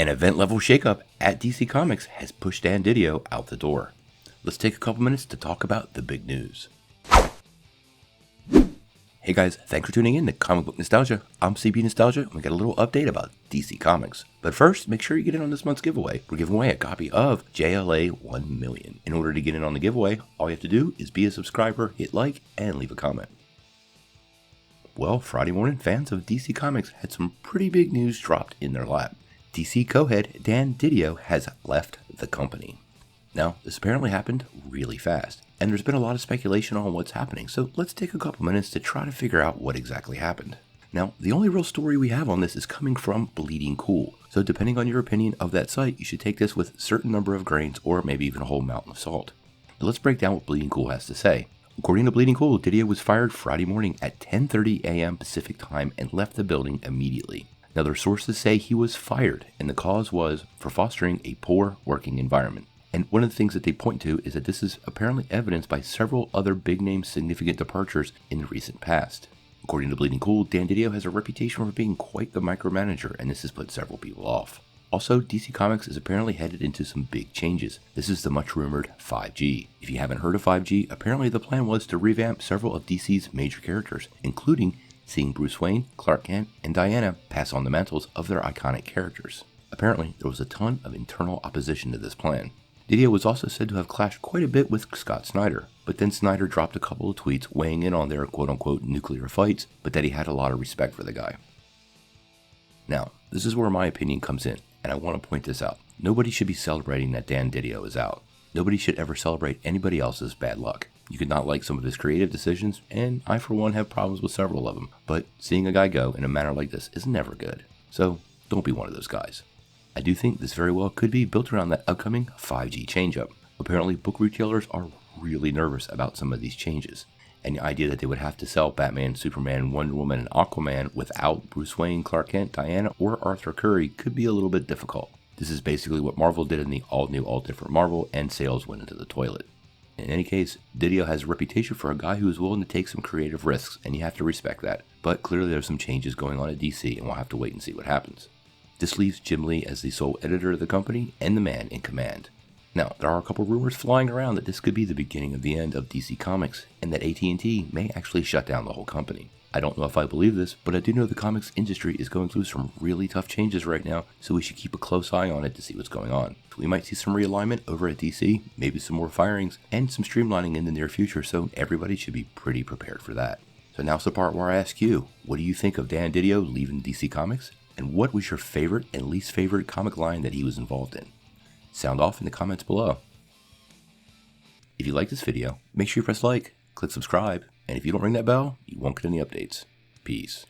An event-level shakeup at DC Comics has pushed Dan Didio out the door. Let's take a couple minutes to talk about the big news. Hey guys, thanks for tuning in to Comic Book Nostalgia. I'm CB Nostalgia, and we got a little update about DC Comics. But first, make sure you get in on this month's giveaway. We're giving away a copy of JLA 1 Million. In order to get in on the giveaway, all you have to do is be a subscriber, hit like, and leave a comment. Well, Friday morning, fans of DC Comics had some pretty big news dropped in their lap. DC co-head Dan Didio has left the company. Now, this apparently happened really fast, and there's been a lot of speculation on what's happening, so let's take a couple minutes to try to figure out what exactly happened. Now, the only real story we have on this is coming from Bleeding Cool, so depending on your opinion of that site, you should take this with a certain number of grains or maybe even a whole mountain of salt. But let's break down what Bleeding Cool has to say. According to Bleeding Cool, Didio was fired Friday morning at 10:30 a.m. Pacific time and left the building immediately. Now, their sources say he was fired, and the cause was for fostering a poor working environment. And one of the things that they point to is that this is apparently evidenced by several other big-name significant departures in the recent past. According to Bleeding Cool, Dan Didio has a reputation for being quite the micromanager, and this has put several people off. Also, DC Comics is apparently headed into some big changes. This is the much-rumored 5G. If you haven't heard of 5G, apparently the plan was to revamp several of DC's major characters, including seeing Bruce Wayne, Clark Kent, and Diana pass on the mantles of their iconic characters. Apparently, there was a ton of internal opposition to this plan. Didio was also said to have clashed quite a bit with Scott Snyder, but then Snyder dropped a couple of tweets weighing in on their quote-unquote nuclear fights, but that he had a lot of respect for the guy. Now, this is where my opinion comes in, and I want to point this out. Nobody should be celebrating that Dan Didio is out. Nobody should ever celebrate anybody else's bad luck. You could not like some of his creative decisions, and I for one have problems with several of them, but seeing a guy go in a manner like this is never good. So, don't be one of those guys. I do think this very well could be built around that upcoming 5G changeup. Apparently, book retailers are really nervous about some of these changes, and the idea that they would have to sell Batman, Superman, Wonder Woman, and Aquaman without Bruce Wayne, Clark Kent, Diana, or Arthur Curry could be a little bit difficult. This is basically what Marvel did in the all-new, all-different Marvel, and sales went into the toilet. In any case, Didio has a reputation for a guy who is willing to take some creative risks, and you have to respect that. But clearly there's some changes going on at DC, and we'll have to wait and see what happens. This leaves Jim Lee as the sole editor of the company and the man in command. Now, there are a couple rumors flying around that this could be the beginning of the end of DC Comics, and that AT&T may actually shut down the whole company. I don't know if I believe this, but I do know the comics industry is going through some really tough changes right now, so we should keep a close eye on it to see what's going on. We might see some realignment over at DC, maybe some more firings, and some streamlining in the near future, so everybody should be pretty prepared for that. So now's the part where I ask you, what do you think of Dan Didio leaving DC Comics? And what was your favorite and least favorite comic line that he was involved in? Sound off in the comments below. If you like this video, make sure you press like, click subscribe, and if you don't ring that bell, you won't get any updates. Peace.